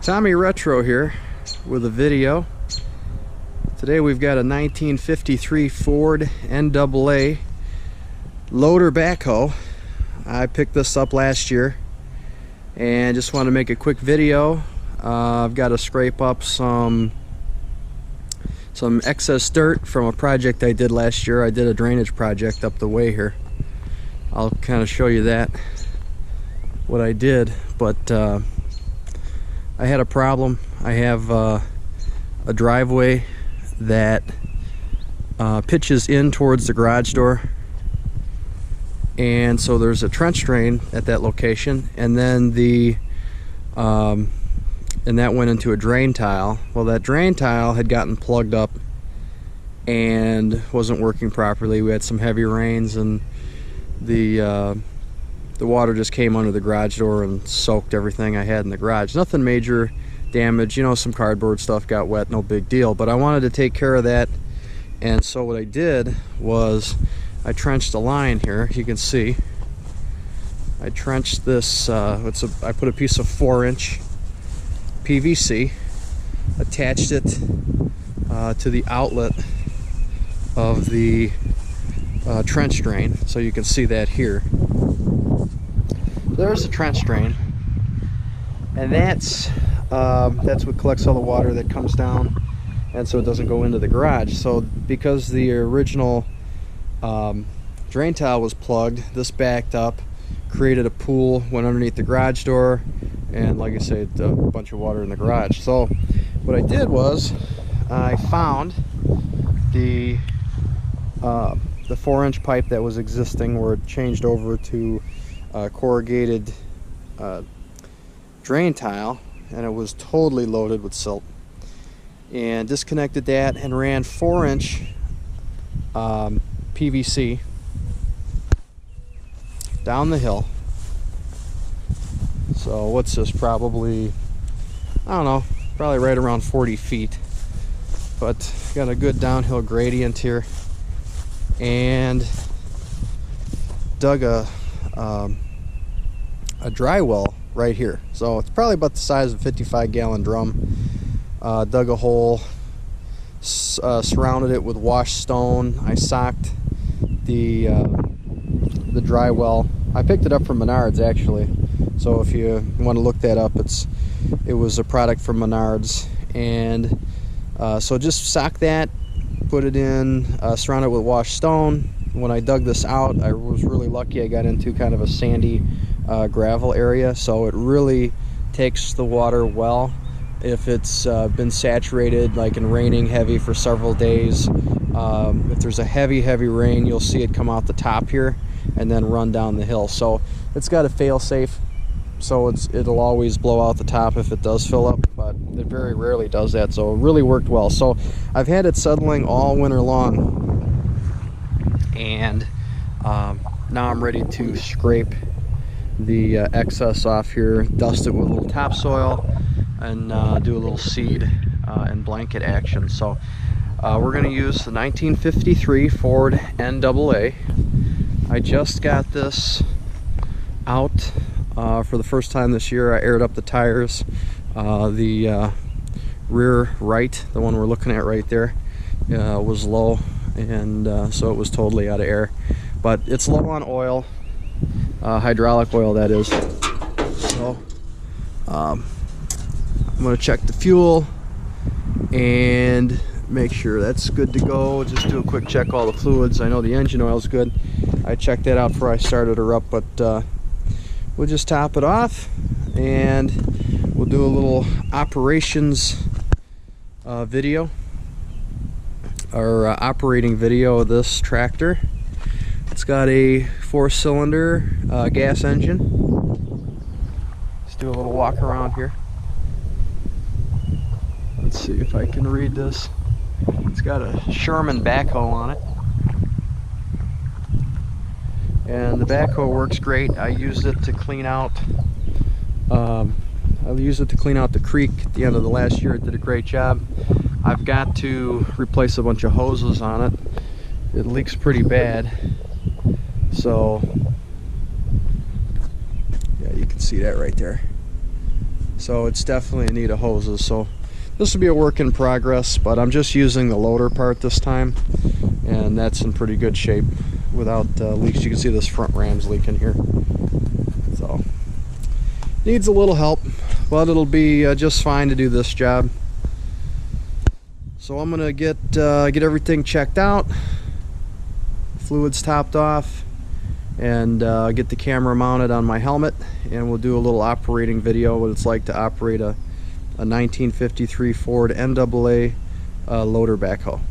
Tommy Retro here with a video. Today we've got a 1953 Ford NAA loader backhoe. I picked this up last year and just want to make a quick video. I've got to scrape up some excess dirt from a project I did last year. I did a drainage project up the way here. I'll kind of show you that, what I did, but I had a problem. I have a driveway that pitches in towards the garage door, and so there's a trench drain at that location, and then and that went into a drain tile. Well, that drain tile had gotten plugged up and wasn't working properly. We had some heavy rains, and the water just came under the garage door and soaked everything I had in the garage. Nothing major damage, you know, some cardboard stuff got wet, no big deal, but I wanted to take care of that. And so what I did was I trenched a line here. You can see I trenched this. I put a piece of 4-inch PVC, attached it to the outlet of the trench drain, so you can see that here. There's a trench drain, and that's what collects all the water that comes down, and so it doesn't go into the garage. So because the original drain tile was plugged, this backed up, created a pool, went underneath the garage door, and like I said, a bunch of water in the garage. So what I did was I found the 4-inch pipe that was existing, where it changed over to corrugated drain tile, and it was totally loaded with silt, and disconnected that and ran 4-inch PVC down the hill. So what's this, probably, I don't know, probably right around 40 feet, but got a good downhill gradient here, and dug a dry well right here. So it's probably about the size of a 55-gallon drum. Dug a hole, surrounded it with washed stone. I socked the dry well. I picked it up from Menards, actually, so if you want to look that up, it was a product from Menards. And so just sock that, put it in, surround it with washed stone. When I dug this out, I was really lucky. I got into kind of a sandy gravel area, so it really takes the water well. If it's been saturated, like in raining heavy for several days, if there's a heavy rain, you'll see it come out the top here and then run down the hill. So it's got a fail-safe, so it'll always blow out the top if it does fill up, but it very rarely does that. So it really worked well. So I've had it settling all winter long, and now I'm ready to scrape the excess off here, dust it with a little topsoil, and do a little seed and blanket action. So we're going to use the 1953 Ford NAA. I just got this out for the first time this year. I aired up the tires. The rear right, the one we're looking at right there, was low, and so it was totally out of air, but it's low on oil, hydraulic oil, that is. So I'm going to check the fuel and make sure that's good to go. Just do a quick check all the fluids. I know the engine oil is good. I checked that out before I started her up, but we'll just top it off, and we'll do a little operations video, or operating video of this tractor. It's got a 4-cylinder gas engine. Let's do a little walk around here. Let's see if I can read this. It's got a Sherman backhoe on it, and the backhoe works great. I used it to clean out the creek at the end of the last year. It did a great job. I've got to replace a bunch of hoses on it. It leaks pretty bad, so yeah, you can see that right there. So it's definitely in need of hoses. So this will be a work in progress, but I'm just using the loader part this time, and that's in pretty good shape without leaks. You can see this front ram's leaking here. So needs a little help, but it'll be just fine to do this job. So I'm gonna get everything checked out, fluids topped off, and get the camera mounted on my helmet, and we'll do a little operating video what it's like to operate a 1953 Ford NAA loader backhoe.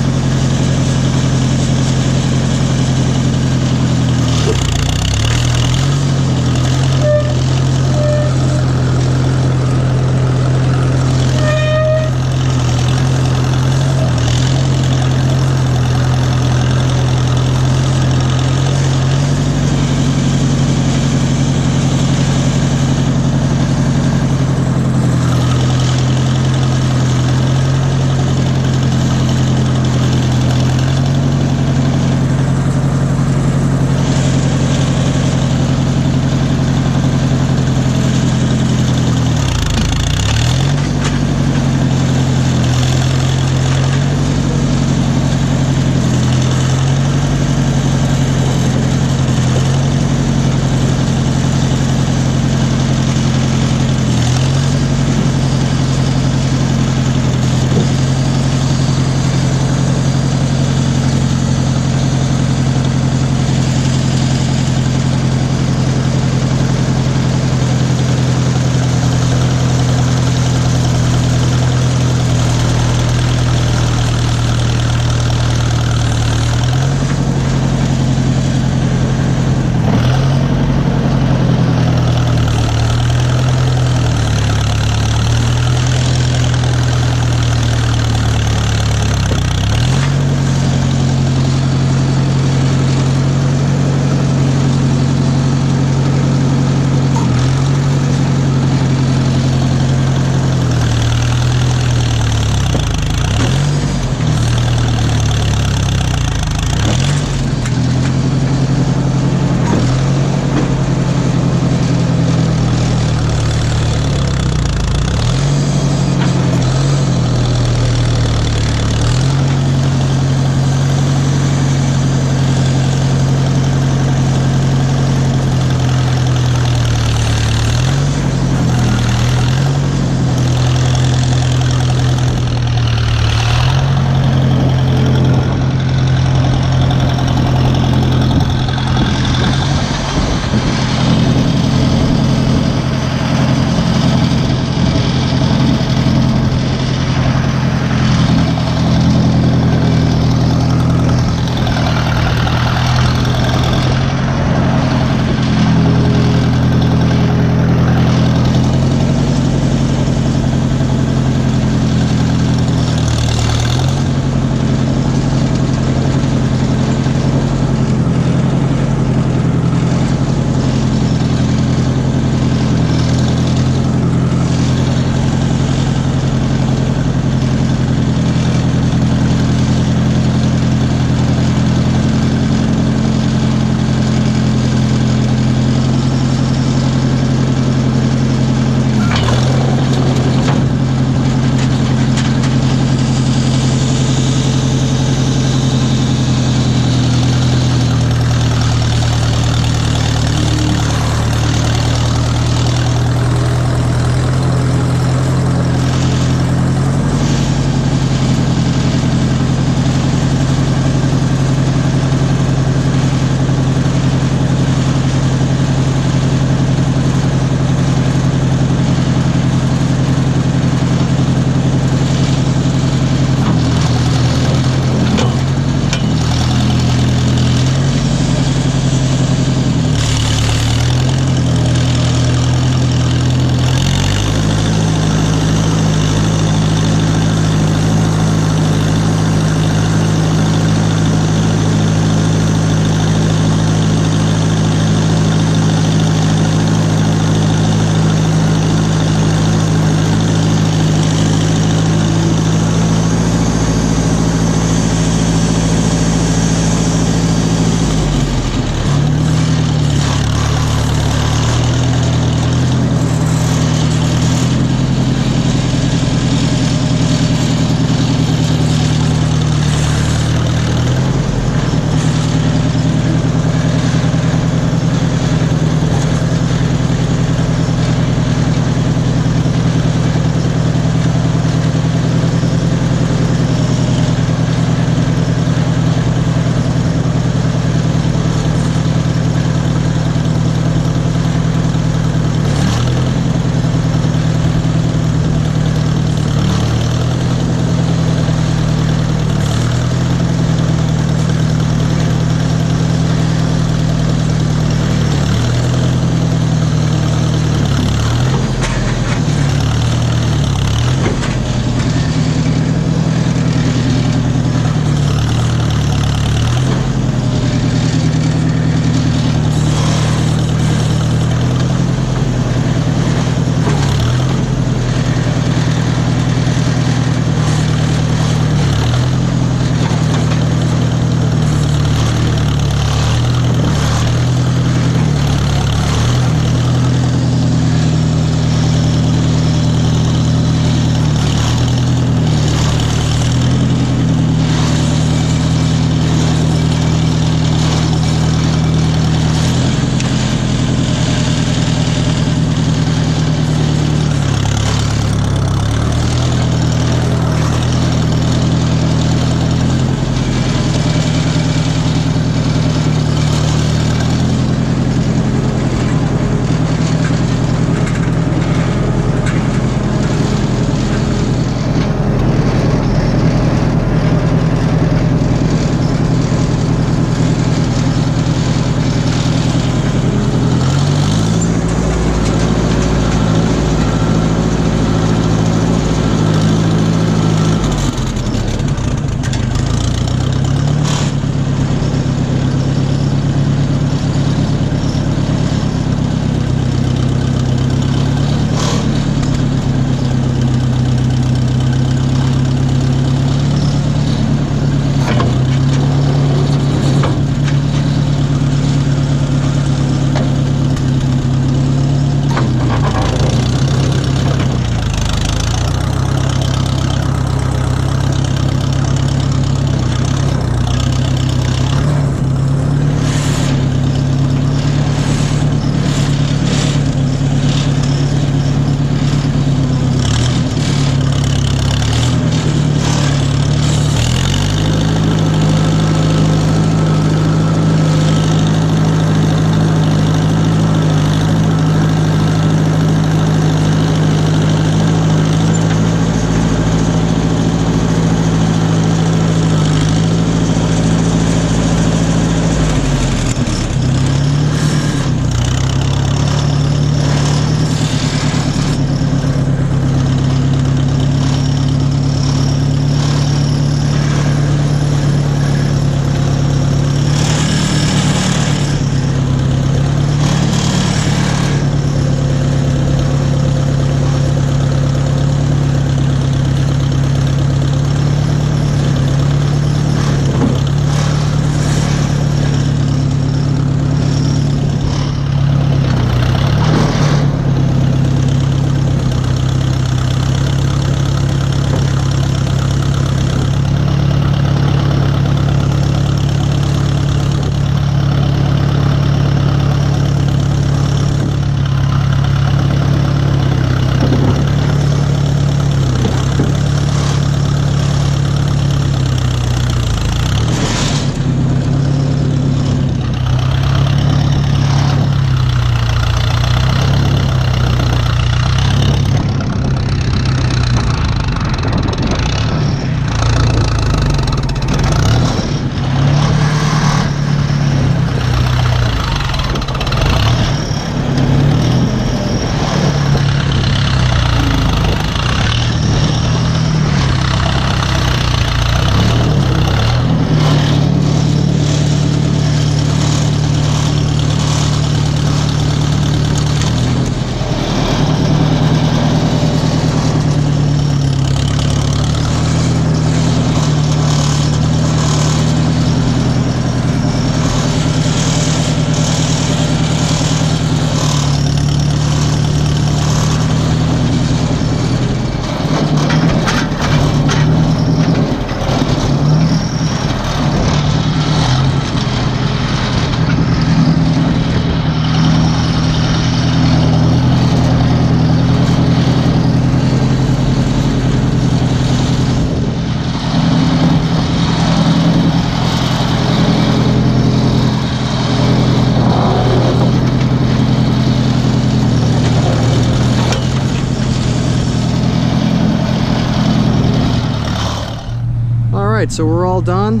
Alright, so we're all done.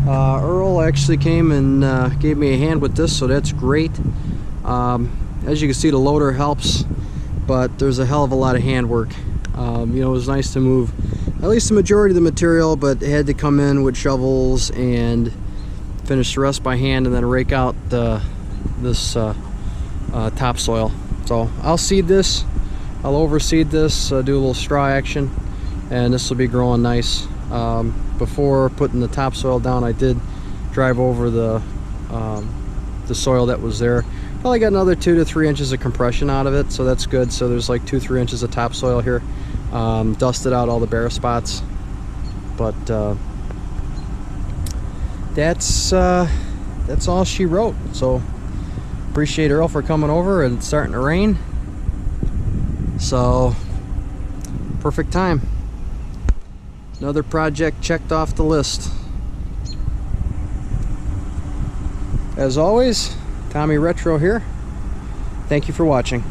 Earl actually came and gave me a hand with this, so that's great. As you can see, the loader helps, but there's a hell of a lot of handwork. You know, it was nice to move at least the majority of the material, but it had to come in with shovels and finish the rest by hand and then rake out this topsoil. So I'll seed this, I'll overseed this, do a little straw action, and this will be growing nice. Before putting the topsoil down, I did drive over the soil that was there. Probably got another 2 to 3 inches of compression out of it, so that's good. So there's like 2-3 inches of topsoil here. Dusted out all the bare spots, but that's all she wrote. So appreciate Earl for coming over, and it's starting to rain, so perfect time. Another project checked off the list. As always, Tommy Retro here. Thank you for watching.